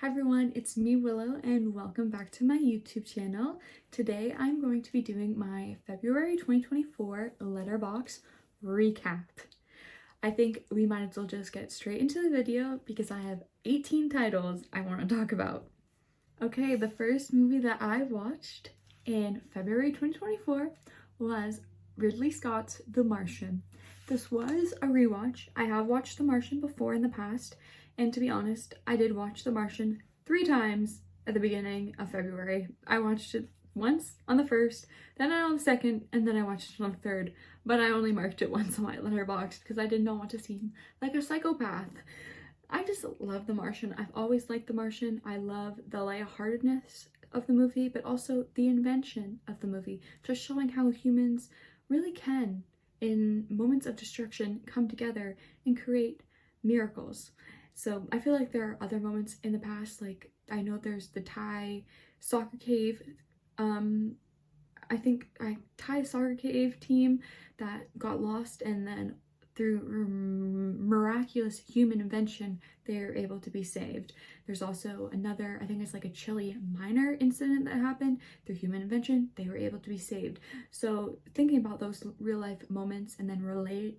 Hi everyone, it's me Willow and welcome back to my YouTube channel. Today I'm going to be doing my February 2024 Letterboxd recap. I think we might as well just get straight into the video because I have 18 titles I want to talk about. Okay, the first movie that I watched in February 2024 was Ridley Scott's The Martian. This was a rewatch. I have watched The Martian before in the past, and to be honest, I did watch The Martian 3 times at the beginning of February. I watched it once on the 1st, then on the 2nd, and then I watched it on the 3rd, but I only marked it once on my Letterboxd because I did not want to seem like a psychopath. I just love The Martian. I've always liked The Martian. I love the lightheartedness of the movie, but also the invention of the movie, just showing how humans really can, in moments of destruction, come together and create miracles. So I feel like there are other moments in the past, like I know there's the Thai soccer cave, I think Thai soccer cave team that got lost, and then through miraculous human invention, they're able to be saved. There's also another, I think it's like a Chile miner incident that happened. Through human invention, they were able to be saved. So thinking about those real life moments and then relating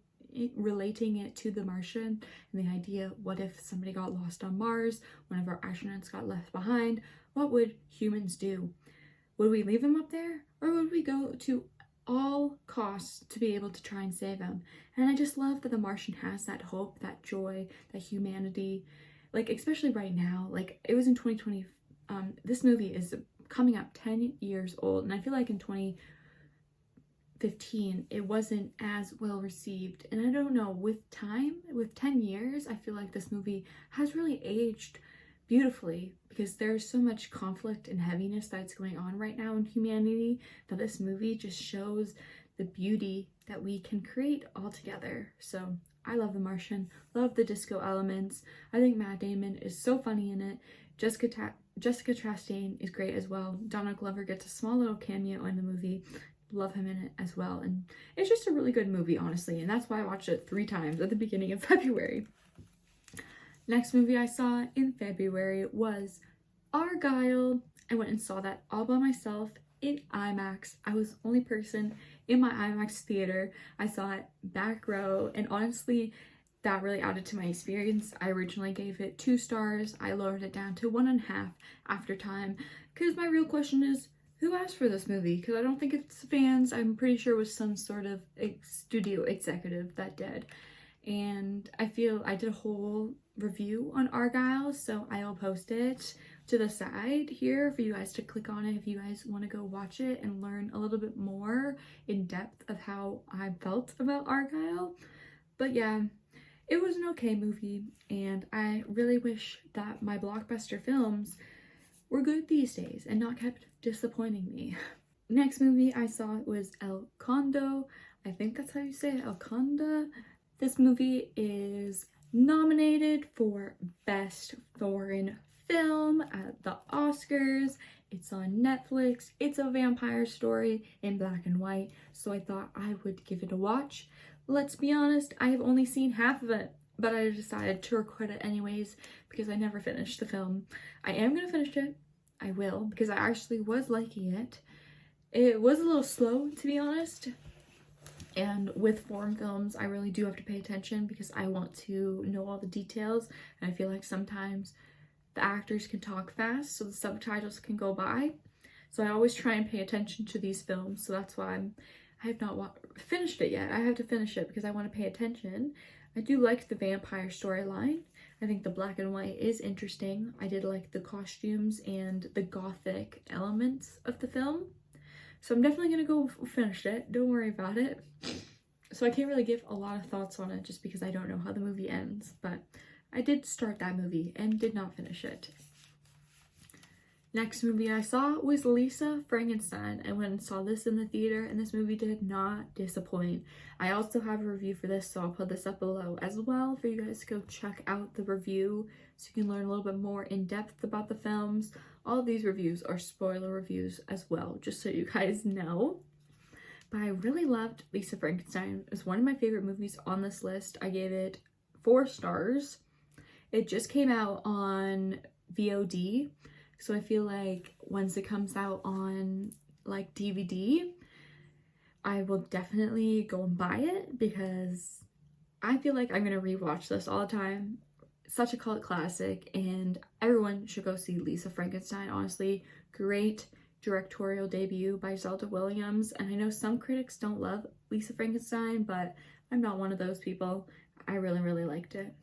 it to The Martian and the idea, what if somebody got lost on Mars, one of our astronauts got left behind, what would humans do? Would we leave him up there, or would we go to all costs to be able to try and save him? And I just love that The Martian has that hope, that joy, that humanity, like especially right now. Like it was in 2020, this movie is coming up 10 years old, and I feel like in 2015 it wasn't as well received, and I don't know, with time, with 10 years, I feel like this movie has really aged beautifully, because there's so much conflict and heaviness that's going on right now in humanity that this movie just shows the beauty that we can create all together. So I love The Martian, love the disco elements. I think Matt Damon is so funny in it. Jessica Chastain is great as well. Donald Glover gets a small little cameo in the movie. Love him in it as well, and it's just a really good movie, honestly, and that's why I watched it 3 times at the beginning of February. Next movie I saw in February was Argylle. I went and saw that all by myself in IMAX. I was the only person in my IMAX theater. I saw it back row, and honestly, that really added to my experience. I originally gave it 2 stars. I lowered it down to 1.5 after time, because my real question is, who asked for this movie? Because I don't think it's fans. I'm pretty sure it was some sort of studio executive that did. And I feel I did a whole review on Argylle, so I'll post it to the side here for you guys to click on it if you guys want to go watch it and learn a little bit more in depth of how I felt about Argylle. But yeah, it was an okay movie, and I really wish that my blockbuster films were good these days and not kept disappointing me. Next movie I saw was El Condo. I think that's how you say it, El Conda. This movie is nominated for Best Foreign Film at the Oscars. It's on Netflix. It's a vampire story in black and white, so I thought I would give it a watch. Let's be honest, I have only seen half of it, but I decided to record it anyways because I never finished the film. I am gonna finish it. I will, because I actually was liking it. It was a little slow, to be honest. And with foreign films, I really do have to pay attention because I want to know all the details. And I feel like sometimes the actors can talk fast, so the subtitles can go by. So I always try and pay attention to these films. So that's why I have not finished it yet. I have to finish it because I want to pay attention. I do like the vampire storyline. I think the black and white is interesting. I did like the costumes and the gothic elements of the film. So I'm definitely gonna go finish it. Don't worry about it. So I can't really give a lot of thoughts on it just because I don't know how the movie ends. But I did start that movie and did not finish it. Next movie I saw was Lisa Frankenstein. I went and saw this in the theater, and this movie did not disappoint. I also have a review for this, so I'll put this up below as well for you guys to go check out the review so you can learn a little bit more in depth about the films. All of these reviews are spoiler reviews as well, just so you guys know. But I really loved Lisa Frankenstein. It's one of my favorite movies on this list. I gave it 4 stars. It just came out on VOD. So I feel like once it comes out on like DVD, I will definitely go and buy it because I feel like I'm gonna rewatch this all the time. Such a cult classic, and everyone should go see Lisa Frankenstein. Honestly, great directorial debut by Zelda Williams. And I know some critics don't love Lisa Frankenstein, but I'm not one of those people. I really, really liked it.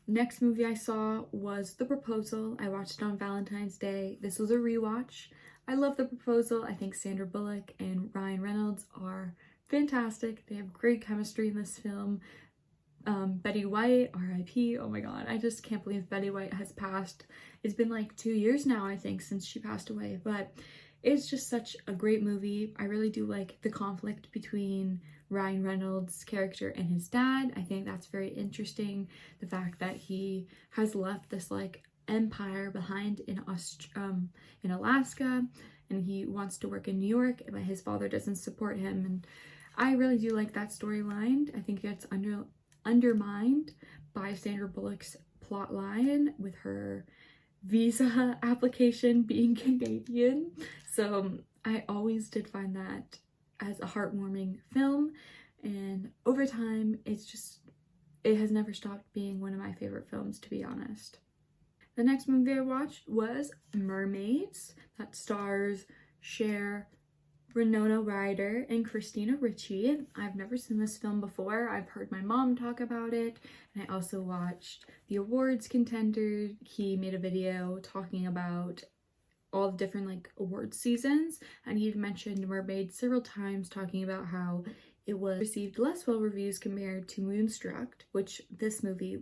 Next movie I saw was The Proposal. I watched it on Valentine's Day. This was a rewatch. I love The Proposal. I think Sandra Bullock and Ryan Reynolds are fantastic. They have great chemistry in this film. Betty White, RIP, oh my god, I just can't believe Betty White has passed. It's been like 2 years now, I think, since she passed away, but it's just such a great movie. I really do like the conflict between Ryan Reynolds' character and his dad. I think that's very interesting. The fact that he has left this like empire behind in Alaska, and he wants to work in New York, but his father doesn't support him. And I really do like that storyline. I think it's undermined by Sandra Bullock's plot line with her visa application being Canadian. So I always did find that as a heartwarming film, and over time it has never stopped being one of my favorite films, to be honest. The next movie I watched was Mermaids, that stars Cher, Winona Ryder, and Christina Ricci. I've never seen this film before. I've heard my mom talk about it, and I also watched the awards contender. He made a video talking about all the different like awards seasons, and he mentioned Mermaid several times, talking about how it was received less well reviews compared to Moonstruck, which this movie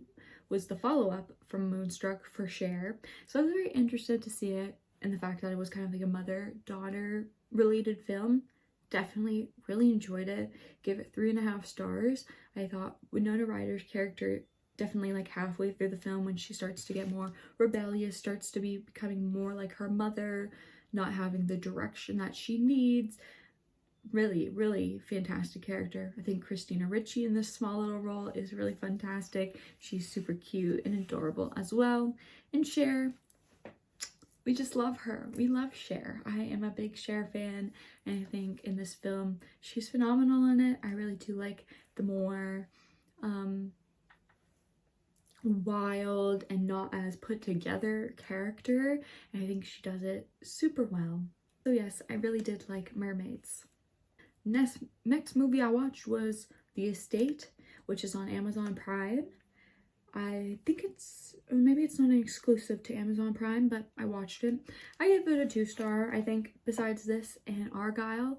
was the follow-up from Moonstruck for Cher. So I was very interested to see it, and the fact that it was kind of like a mother-daughter related film. Definitely really enjoyed it. Give it 3.5 stars. I thought Winona Ryder's character, definitely like halfway through the film, when she starts to get more rebellious, starts to be becoming more like her mother, not having the direction that she needs. Really, really fantastic character. I think Christina Ricci in this small little role is really fantastic. She's super cute and adorable as well. And Cher, we just love her. We love Cher. I am a big Cher fan, and I think in this film she's phenomenal in it. I really do like the more wild and not as put together character, and I think she does it super well. So yes, I really did like Mermaids. Next movie I watched was The Estate, which is on Amazon Prime. I think maybe it's not an exclusive to Amazon Prime, but I watched it. I gave it a 2-star. I think besides this and Argyle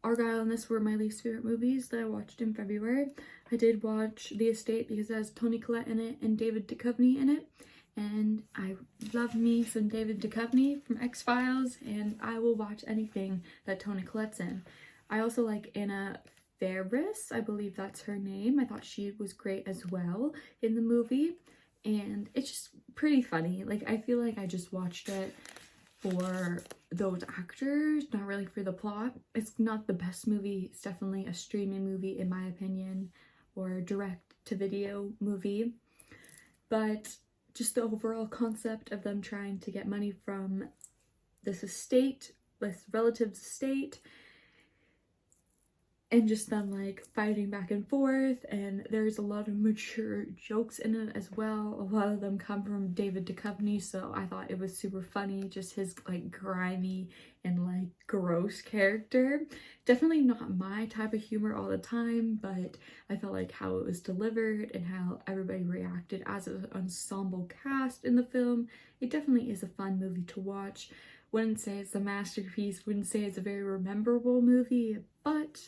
and this were my least favorite movies that I watched in February. I did watch The Estate because it has Toni Collette in it and David Duchovny in it, and I love me some David Duchovny from X-Files, and I will watch anything that Toni Collette's in. I also like Anna Faris, I believe that's her name. I thought she was great as well in the movie, and it's just pretty funny. Like, I feel like I just watched it for those actors, not really for the plot. It's not the best movie. It's definitely a streaming movie in my opinion, or direct to video movie, but just the overall concept of them trying to get money from this relative's estate, and just them like fighting back and forth. And there's a lot of mature jokes in it as well. A lot of them come from David Duchovny, so I thought it was super funny, just his like grimy and like gross character. Definitely not my type of humor all the time, but I felt like how it was delivered and how everybody reacted as an ensemble cast in the film. It definitely is a fun movie to watch. Wouldn't say it's a masterpiece, wouldn't say it's a very memorable movie, but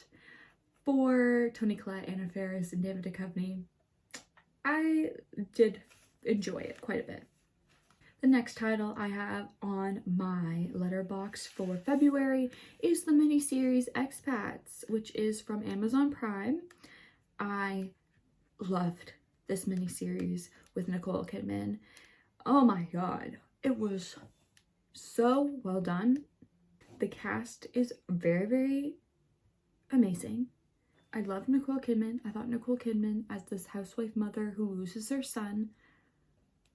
for Toni Collette, Anna Faris, and David Duchovny, I did enjoy it quite a bit. The next title I have on my Letterboxd for February is the miniseries Expats, which is from Amazon Prime. I loved this miniseries with Nicole Kidman. Oh my god, it was so well done. The cast is very, very amazing. I love Nicole Kidman. I thought Nicole Kidman as this housewife mother who loses her son,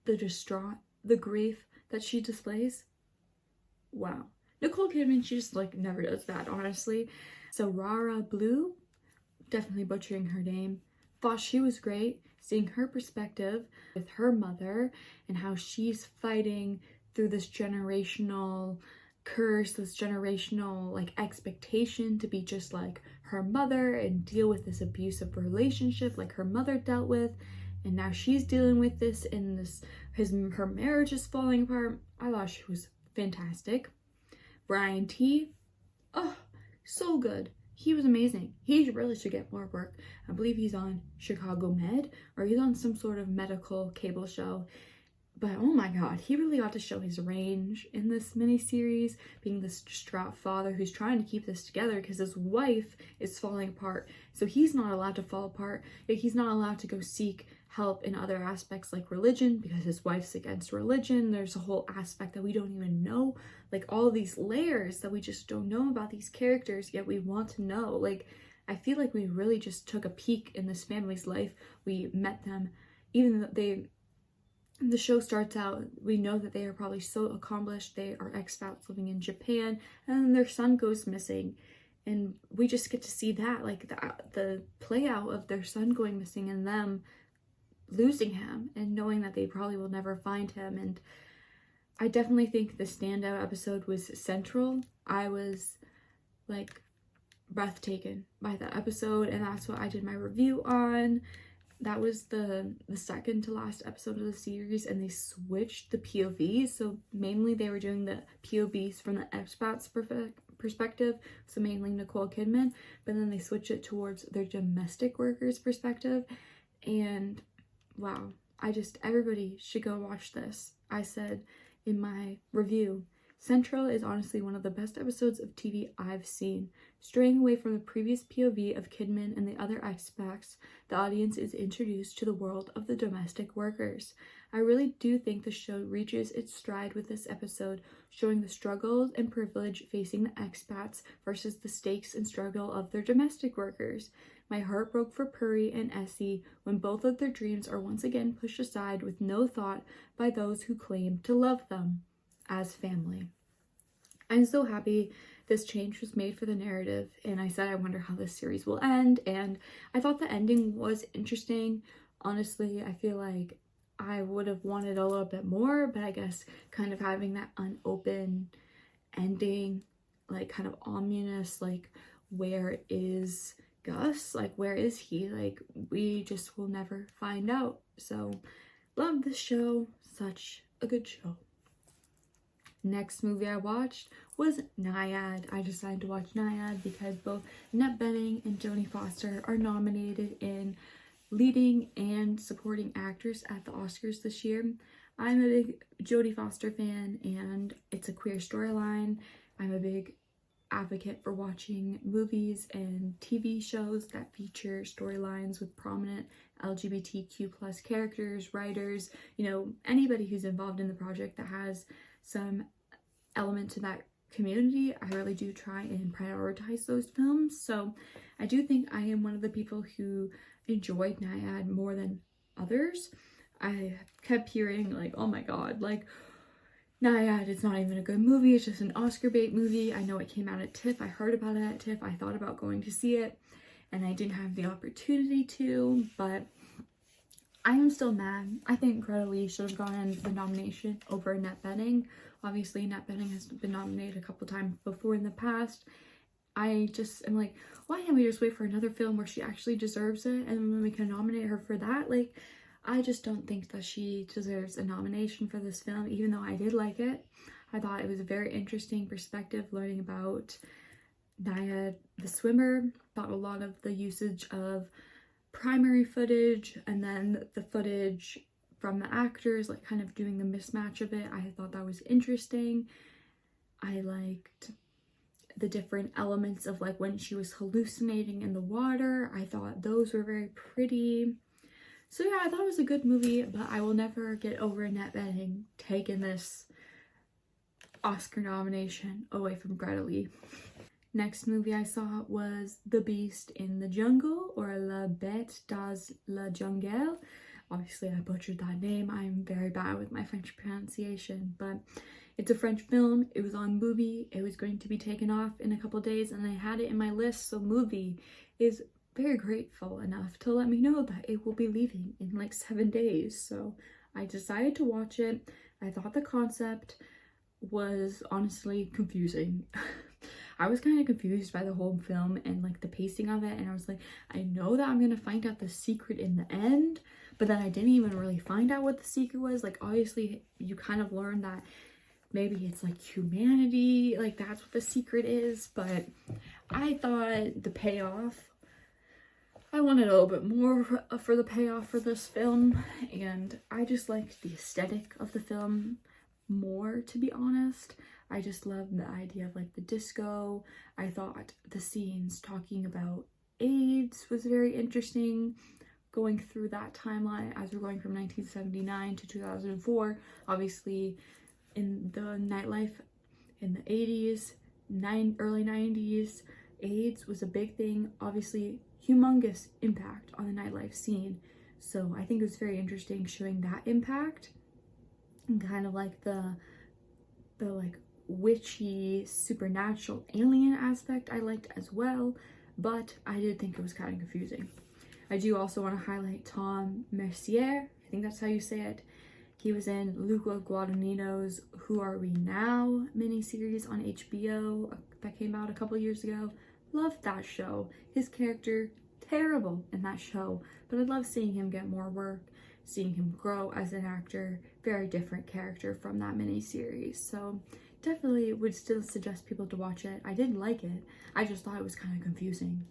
the distraught the grief that she displays, wow. Nicole Kidman, she just like never does that, honestly. So Rara Blue, definitely butchering her name, thought she was great, seeing her perspective with her mother and how she's fighting through this generational curse, this generational like expectation to be just like her mother and deal with this abusive relationship like her mother dealt with, and now she's dealing with this, and her marriage is falling apart. I thought she was fantastic. Brian T, oh, so good. He was amazing. He really should get more work. I believe he's on Chicago Med, or he's on some sort of medical cable show. But oh my god, he really got to show his range in this miniseries, being this distraught father who's trying to keep this together because his wife is falling apart. So he's not allowed to fall apart. He's not allowed to go seek help in other aspects like religion because his wife's against religion. There's a whole aspect that we don't even know, like all these layers that we just don't know about these characters, yet we want to know. Like, I feel like we really just took a peek in this family's life. We met them, even though the show starts out, we know that they are probably so accomplished. They are expats living in Japan, and then their son goes missing. And we just get to see that, like the play out of their son going missing and them losing him and knowing that they probably will never find him. And I definitely think the standout episode was Central. I was like breathtaken by that episode, and that's what I did my review on. That was the second to last episode of the series, and they switched the POVs. So mainly they were doing the POVs from the expats perspective, so mainly Nicole Kidman, but then they switched it towards their domestic workers perspective. And wow, everybody should go watch this. I said in my review, Central is honestly one of the best episodes of TV I've seen. Straying away from the previous POV of Kidman and the other expats, the audience is introduced to the world of the domestic workers. I really do think the show reaches its stride with this episode, showing the struggles and privilege facing the expats versus the stakes and struggle of their domestic workers. My heart broke for Puri and Essie when both of their dreams are once again pushed aside with no thought by those who claim to love them as family. I'm so happy this change was made for the narrative, and I said I wonder how this series will end, and I thought the ending was interesting. Honestly, I feel like I would have wanted a little bit more, but I guess kind of having that unopened ending, like kind of ominous, like where is Gus? Like where is he? Like we just will never find out. So love this show, such a good show. Next movie I watched was Nyad. I decided to watch Nyad because both Annette Bening and Jodie Foster are nominated in leading and supporting actors at the Oscars this year. I'm a big Jodie Foster fan, and it's a queer storyline. I'm a big advocate for watching movies and TV shows that feature storylines with prominent LGBTQ plus characters, writers, anybody who's involved in the project that has some element to that community. I really do try and prioritize those films. So I do think I am one of the people who enjoyed Nyad more than others. I kept hearing like, oh my god, like Nyad, it's not even a good movie, it's just an Oscar bait movie. I know it came out at TIFF, I heard about it at TIFF, I thought about going to see it, and I didn't have the opportunity to, but I am still mad. I think Greta Lee should have gotten the nomination over Annette Bening. Obviously, Annette Bening has been nominated a couple times before in the past. I just am like, why can't we just wait for another film where she actually deserves it, and then we can nominate her for that? Like, I just don't think that she deserves a nomination for this film, even though I did like it. I thought it was a very interesting perspective, learning about Nyad the swimmer, about a lot of the usage of primary footage and then the footage from the actors, like kind of doing the mismatch of it. I thought that was interesting. I liked the different elements of like when she was hallucinating in the water. I thought those were very pretty. So yeah, I thought it was a good movie, but I will never get over Annette Bening taking this Oscar nomination away from Greta Lee. Next movie I saw was The Beast in the Jungle, or La Bête dans la Jungle. Obviously I butchered that name. I'm very bad with my French pronunciation, but it's a French film. It was on Movie. It was going to be taken off in a couple days, and I had it in my list, so Movie is very grateful enough to let me know that it will be leaving in like 7 days. So I decided to watch it. I thought the concept was honestly confusing. I was kind of confused by the whole film and like the pacing of it, and I was like, I know that I'm gonna find out the secret in the end, but then I didn't even really find out what the secret was. Like, obviously you kind of learn that maybe it's like humanity, like that's what the secret is, but I thought the payoff, I wanted a little bit more for the payoff for this film, and I just liked the aesthetic of the film more, to be honest. I just loved the idea of like the disco. I thought the scenes talking about AIDS was very interesting, going through that timeline as we're going from 1979 to 2004. Obviously in the nightlife in the 80s, early 90s, AIDS was a big thing, obviously humongous impact on the nightlife scene. So I think it was very interesting showing that impact, and kind of like the like witchy supernatural alien aspect I liked as well, but I did think it was kind of confusing. I do also want to highlight Tom Mercier, I think that's how you say it. He was in Luca Guadagnino's Who Are We Now miniseries on HBO that came out a couple years ago. Loved that show. His character, terrible in that show, but I love seeing him get more work, seeing him grow as an actor. Very different character from that miniseries. So definitely would still suggest people to watch it. I did like it. I just thought it was kind of confusing.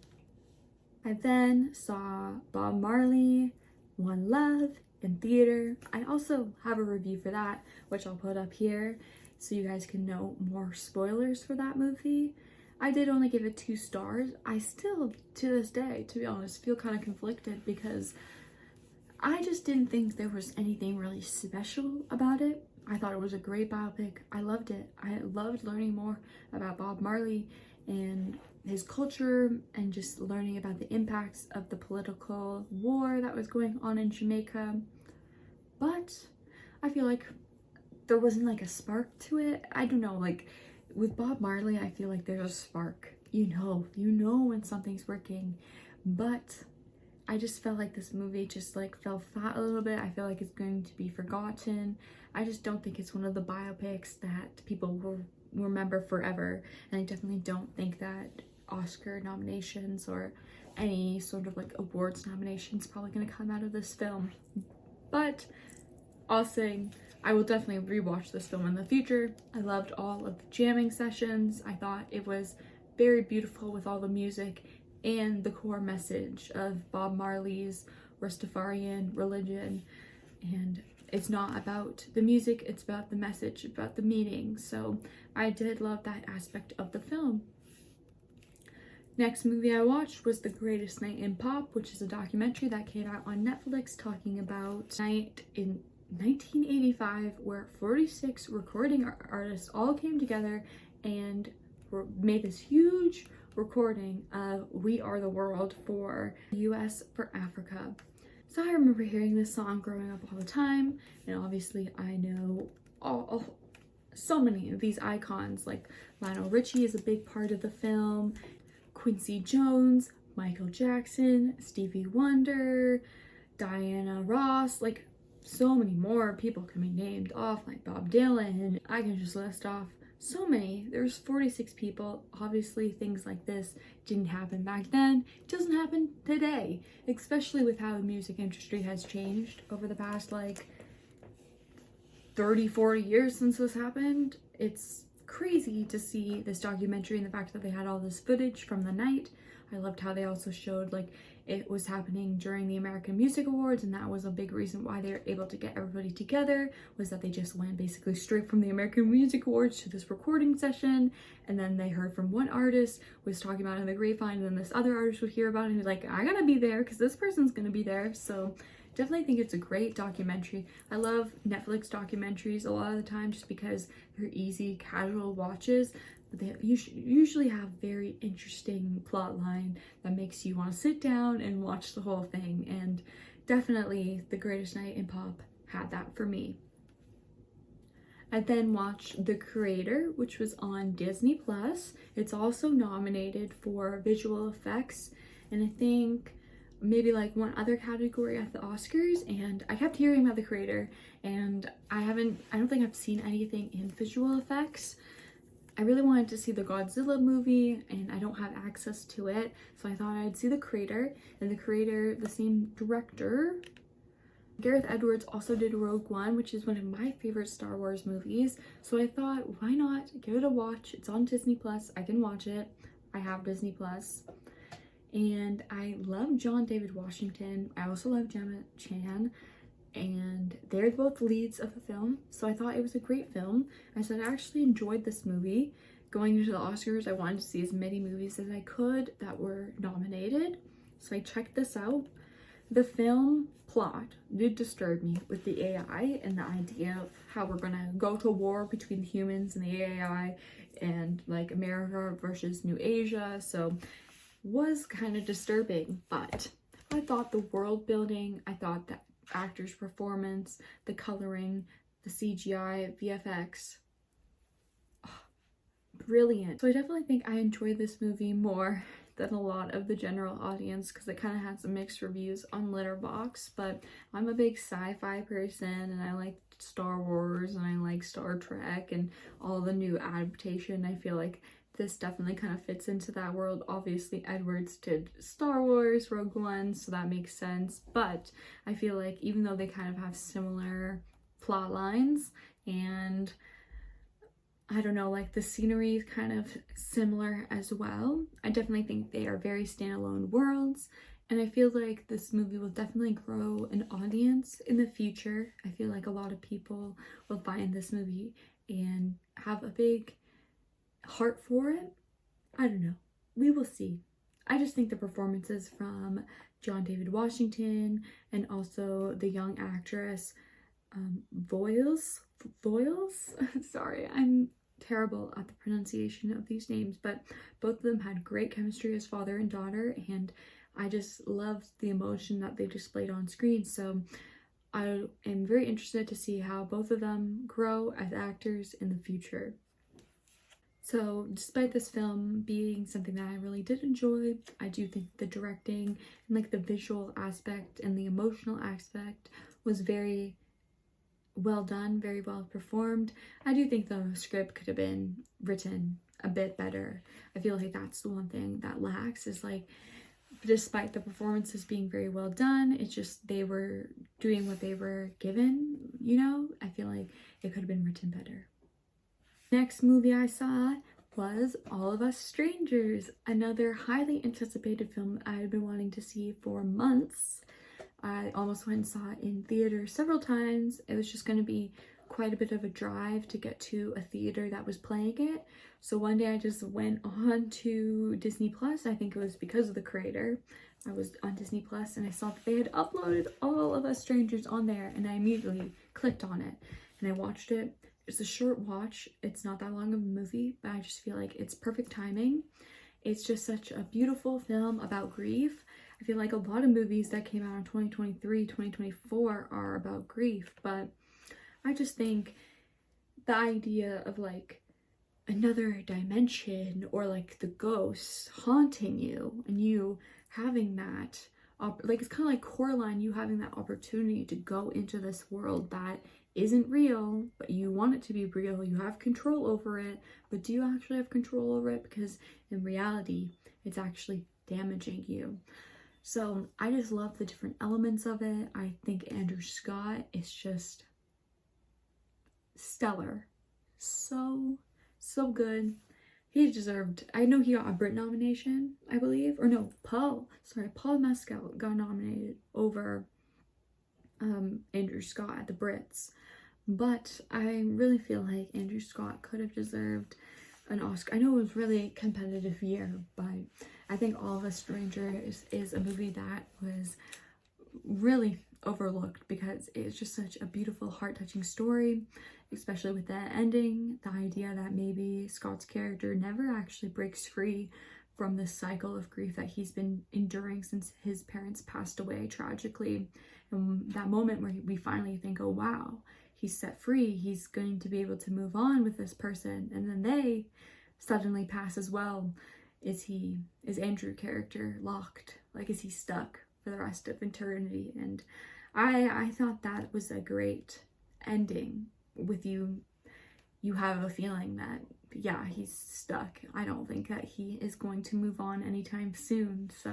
I then saw Bob Marley, One Love in theater. I also have a review for that, which I'll put up here so you guys can know more spoilers for that movie. I did only give it 2 stars. I still, to this day, to be honest, feel kind of conflicted because I just didn't think there was anything really special about it. I thought it was a great biopic. I loved it. I loved learning more about Bob Marley and his culture, and just learning about the impacts of the political war that was going on in Jamaica. But I feel like there wasn't like a spark to it. I don't know, like with Bob Marley, I feel like there's a spark. You know when something's working. But I just felt like this movie just like fell flat a little bit. I feel like it's going to be forgotten. I just don't think it's one of the biopics that people will remember forever. And I definitely don't think that Oscar nominations or any sort of like awards nominations probably going to come out of this film. But all saying, I will definitely rewatch this film in the future. I loved all of the jamming sessions. I thought it was very beautiful with all the music and the core message of Bob Marley's Rastafarian religion. And it's not about the music, it's about the message, about the meaning. So I did love that aspect of the film. Next movie I watched was The Greatest Night in Pop, which is a documentary that came out on Netflix talking about night in 1985 where 46 recording artists all came together and made this huge recording of We Are the World for US for Africa. So I remember hearing this song growing up all the time, and obviously I know so many of these icons, like Lionel Richie is a big part of the film, Quincy Jones, Michael Jackson, Stevie Wonder, Diana Ross, like so many more people can be named off, like Bob Dylan. I can just list off so many. There's 46 people. Obviously things like this didn't happen back then. It doesn't happen today, especially with how the music industry has changed over the past like 30-40 years since this happened. It's crazy to see this documentary and the fact that they had all this footage from the night. I loved how they also showed like it was happening during the American Music Awards, and that was a big reason why they were able to get everybody together, was that they just went basically straight from the American Music Awards to this recording session, and then they heard from one artist was talking about it in the grapevine, and then this other artist would hear about it and be like, I gotta be there because this person's gonna be there. So definitely think it's a great documentary. I love Netflix documentaries a lot of the time just because they're easy, casual watches, but they usually have very interesting plot line that makes you want to sit down and watch the whole thing. And definitely The Greatest Night in Pop had that for me. I then watched The Creator, which was on Disney Plus. It's also nominated for visual effects and I think maybe like one other category at the Oscars, and I kept hearing about The Creator and I don't think I've seen anything in visual effects. I really wanted to see the Godzilla movie and I don't have access to it, so I thought I'd see The Creator. And The Creator, the same director, Gareth Edwards, also did Rogue One, which is one of my favorite Star Wars movies. So I thought, why not give it a watch? It's on Disney Plus. I can watch it. I have Disney Plus. And I love John David Washington. I also love Gemma Chan. And they're both leads of the film. So I thought it was a great film. I said I actually enjoyed this movie. Going into the Oscars, I wanted to see as many movies as I could that were nominated. So I checked this out. The film plot did disturb me with the AI and the idea of how we're gonna go to war between humans and the AI and like America versus New Asia. So was kind of disturbing, but I thought the world building, I thought the actor's performance, the coloring, the CGI, VFX, brilliant. So I definitely think I enjoyed this movie more than a lot of the general audience because it kind of had some mixed reviews on Letterboxd, but I'm a big sci-fi person and I like Star Wars and I like Star Trek and all the new adaptation. I feel like this definitely kind of fits into that world. Obviously Edwards did Star Wars, Rogue One, so that makes sense, but I feel like even though they kind of have similar plot lines and I don't know, like the scenery is kind of similar as well, I definitely think they are very standalone worlds, and I feel like this movie will definitely grow an audience in the future. I feel like a lot of people will find this movie and have a big heart for it. I don't know. We will see. I just think the performances from John David Washington and also the young actress Voiles? Sorry, I'm terrible at the pronunciation of these names, but both of them had great chemistry as father and daughter, and I just loved the emotion that they displayed on screen. So I am very interested to see how both of them grow as actors in the future. So despite this film being something that I really did enjoy, I do think the directing and like the visual aspect and the emotional aspect was very well done, very well performed. I do think the script could have been written a bit better. I feel like that's the one thing that lacks, is like, despite the performances being very well done, it's just they were doing what they were given, you know? I feel like it could have been written better. Next movie I saw was All of Us Strangers, another highly anticipated film I had been wanting to see for months. I almost went and saw it in theater several times. It was just going to be quite a bit of a drive to get to a theater that was playing it. So one day I just went on to Disney Plus. I think it was because of The Creator. I was on Disney Plus and I saw that they had uploaded All of Us Strangers on there, and I immediately clicked on it and I watched it. It's a short watch. It's not that long of a movie, but I just feel like it's perfect timing. It's just such a beautiful film about grief. I feel like a lot of movies that came out in 2023, 2024 are about grief, but I just think the idea of like another dimension or like the ghosts haunting you and you having that, like it's kind of like Coraline, you having that opportunity to go into this world that isn't real, but you want it to be real, you have control over it, but do you actually have control over it? Because in reality, it's actually damaging you. So I just love the different elements of it. I think Andrew Scott is just stellar. So good. He deserved, I know he got a Brit nomination, I believe, or no, Paul Mescal got nominated over Andrew Scott at the Brits, but I really feel like Andrew Scott could have deserved an Oscar. I know it was really a competitive year, but I think All of Us Strangers is a movie that was really overlooked because it's just such a beautiful, heart-touching story, especially with the ending, the idea that maybe Scott's character never actually breaks free from this cycle of grief that he's been enduring since his parents passed away tragically, And that moment where we finally think, oh wow, he's set free, he's going to be able to move on with this person, and then they suddenly pass as well. Is Andrew character locked? Like, is he stuck for the rest of eternity? And I thought that was a great ending. With you have a feeling that, yeah, he's stuck. I don't think that he is going to move on anytime soon. So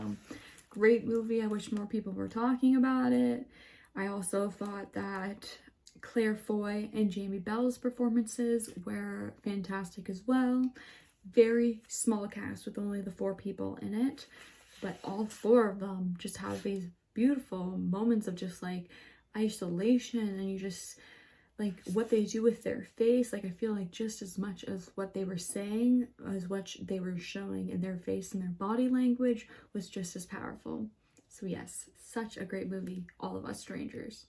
great movie. I wish more people were talking about it. I also thought that Claire Foy and Jamie Bell's performances were fantastic as well. Very small cast with only the 4 people in it, but all 4 of them just have these beautiful moments of just like isolation, and you just like what they do with their face. Like, I feel like just as much as what they were saying as what they were showing in their face and their body language was just as powerful. So yes, such a great movie, All of Us Strangers.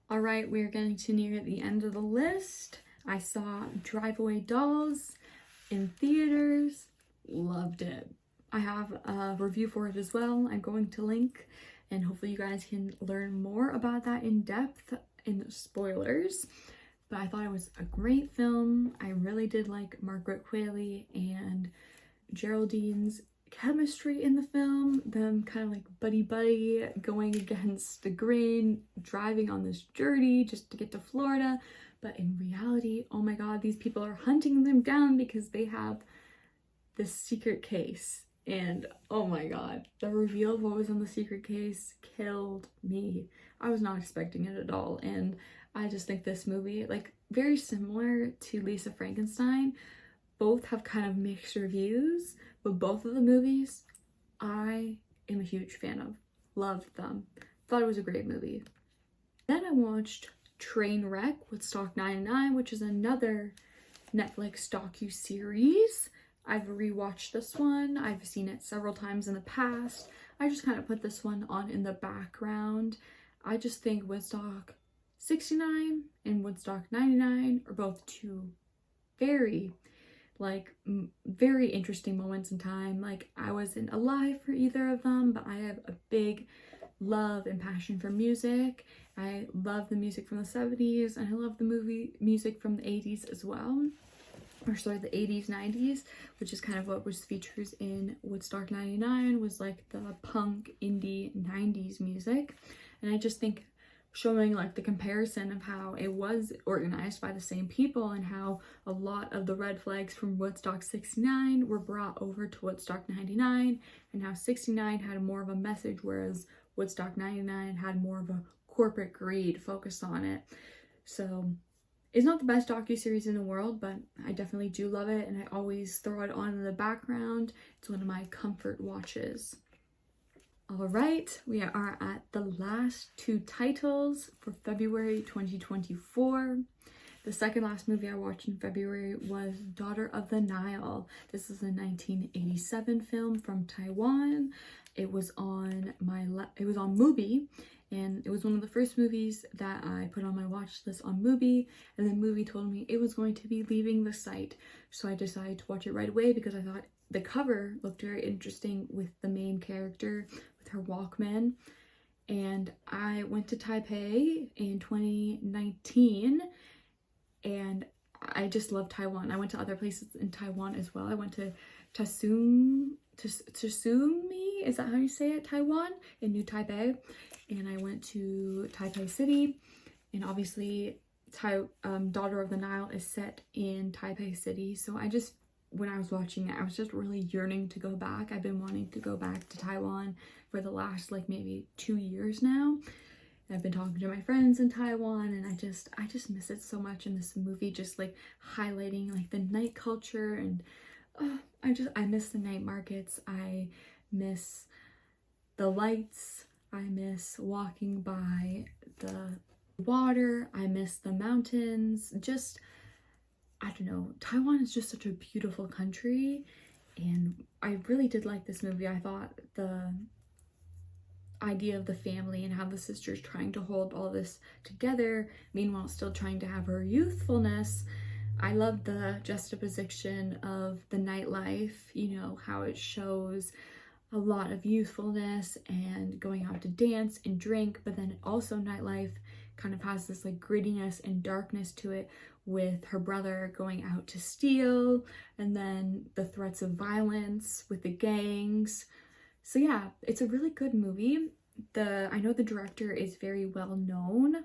All right, we're getting to near the end of the list. I saw Drive Away Dolls in theaters, loved it. I have a review for it as well. I'm going to link, and hopefully you guys can learn more about that in depth in the spoilers. But I thought it was a great film. I really did like Margaret Qualley and Geraldine's chemistry in the film, them kind of like buddy going against the grain, driving on this journey just to get to Florida. But in reality, oh my god, these people are hunting them down because they have this secret case. And oh my god, the reveal of what was on the secret case killed me. I was not expecting it at all. And I just think this movie, like, very similar to Lisa Frankenstein, both have kind of mixed reviews, but both of the movies I am a huge fan of. Loved them. Thought it was a great movie. Then I watched Trainwreck, Woodstock 99, which is another Netflix docu-series. I've rewatched this one. I've seen it several times in the past. I just kind of put this one on in the background. I just think Woodstock 69 and Woodstock 99 are both two very interesting moments in time. Like, I wasn't alive for either of them, but I have a big love and passion for music. I love the music from the 70s, and I love the movie music from the 80s as well. Or sorry, the 80s, 90s, which is kind of what was featured in Woodstock 99, was like the punk indie 90s music. And I just think showing like the comparison of how it was organized by the same people and how a lot of the red flags from Woodstock 69 were brought over to Woodstock 99, and how 69 had more of a message, whereas Woodstock 99 had more of a corporate greed focus on it. So it's not the best docuseries in the world, but I definitely do love it, and I always throw it on in the background. It's one of my comfort watches. All right, we are at the last 2 titles for February 2024. The second last movie I watched in February was Daughter of the Nile. This is a 1987 film from Taiwan. It was on Mubi, and it was one of the first movies that I put on my watch list on Mubi, and then Mubi told me it was going to be leaving the site. So I decided to watch it right away because I thought the cover looked very interesting with the main character with her Walkman. And I went to Taipei in 2019, and I just love Taiwan. I went to other places in Taiwan as well. I went to Tsusumi, is that how you say it? Taiwan, in New Taipei. And I went to Taipei City, and obviously Daughter of the Nile is set in Taipei City. So when I was watching it, I was just really yearning to go back. I've been wanting to go back to Taiwan for the last like maybe 2 years now. And I've been talking to my friends in Taiwan, and I just miss it so much. In this movie, just like highlighting like the night culture, and I miss the night markets. I miss the lights. I miss walking by the water. I miss the mountains. Just, I don't know, Taiwan is just such a beautiful country, and I really did like this movie. I thought the idea of the family and how the sister's trying to hold all this together, meanwhile still trying to have her youthfulness. I love the juxtaposition of the nightlife, you know, how it shows a lot of youthfulness and going out to dance and drink, but then also nightlife kind of has this like grittiness and darkness to it, with her brother going out to steal, and then the threats of violence with the gangs. So yeah, it's a really good movie. I know the director is very well known.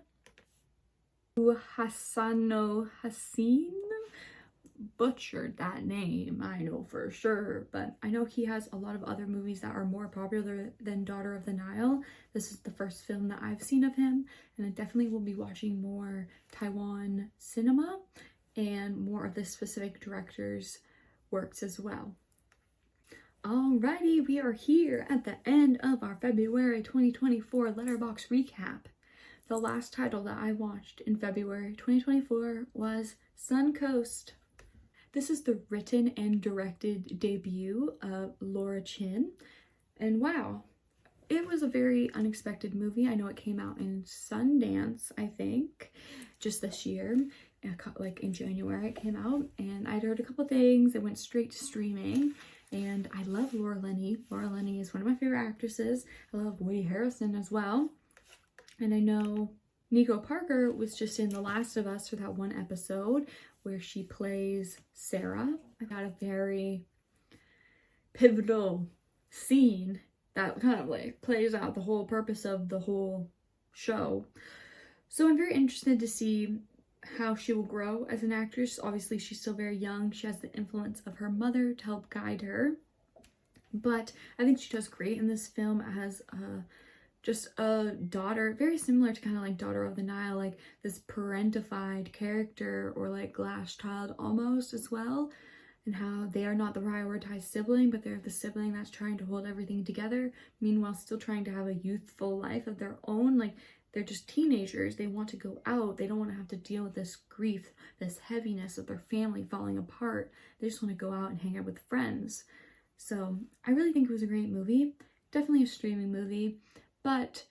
Hassano Hassin, butchered that name, I know for sure, but I know he has a lot of other movies that are more popular than Daughter of the Nile. This is the first film that I've seen of him, and I definitely will be watching more Taiwan cinema and more of this specific director's works as well. Alrighty, we are here at the end of our February 2024 Letterboxd recap. The last title that I watched in February 2024 was Suncoast. This is the written and directed debut of Laura Chin, and wow, it was a very unexpected movie. I know it came out in Sundance, I think, just this year, like in January it came out, and I'd heard a couple things. It went straight to streaming, and I love Laura Linney. Laura Linney is one of my favorite actresses. I love Woody Harrelson as well, and I know Nico Parker was just in The Last of Us for that one episode where she plays Sarah. I got a very pivotal scene that kind of like plays out the whole purpose of the whole show. So I'm very interested to see how she will grow as an actress. Obviously, she's still very young. She has the influence of her mother to help guide her. But I think she does great in this film as just a daughter, very similar to kind of like Daughter of the Nile, like this parentified character, or like glass child almost as well, and how they are not the prioritized sibling, but they're the sibling that's trying to hold everything together, meanwhile still trying to have a youthful life of their own. Like, they're just teenagers. They want to go out. They don't want to have to deal with this grief, this heaviness of their family falling apart. They just want to go out and hang out with friends. So I really think it was a great movie. Definitely a streaming movie, but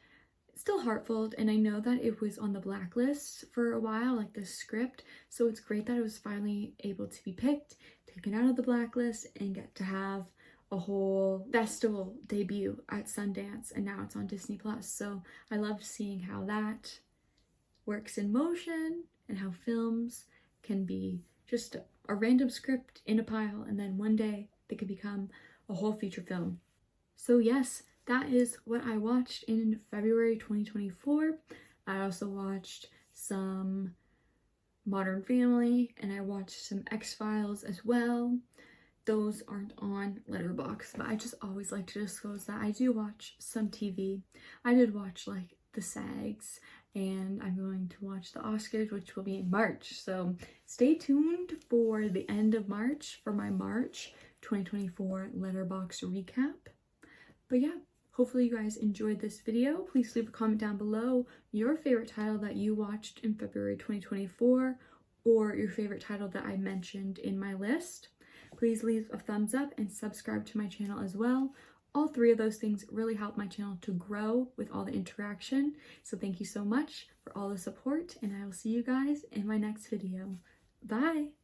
still heartfelt, and I know that it was on the blacklist for a while, like the script, so it's great that it was finally able to be picked, taken out of the blacklist, and get to have a whole festival debut at Sundance, and now it's on Disney+. So I love seeing how that works in motion, and how films can be just a random script in a pile, and then one day they could become a whole feature film. So yes, that is what I watched in February 2024. I also watched some Modern Family, and I watched some X-Files as well. Those aren't on Letterboxd, but I just always like to disclose that I do watch some TV. I did watch like the SAGs, and I'm going to watch the Oscars, which will be in March. So stay tuned for the end of March for my March 2024 Letterboxd recap. But yeah, hopefully you guys enjoyed this video. Please leave a comment down below your favorite title that you watched in February 2024, or your favorite title that I mentioned in my list. Please leave a thumbs up and subscribe to my channel as well. All three of those things really help my channel to grow with all the interaction. So thank you so much for all the support, and I will see you guys in my next video. Bye!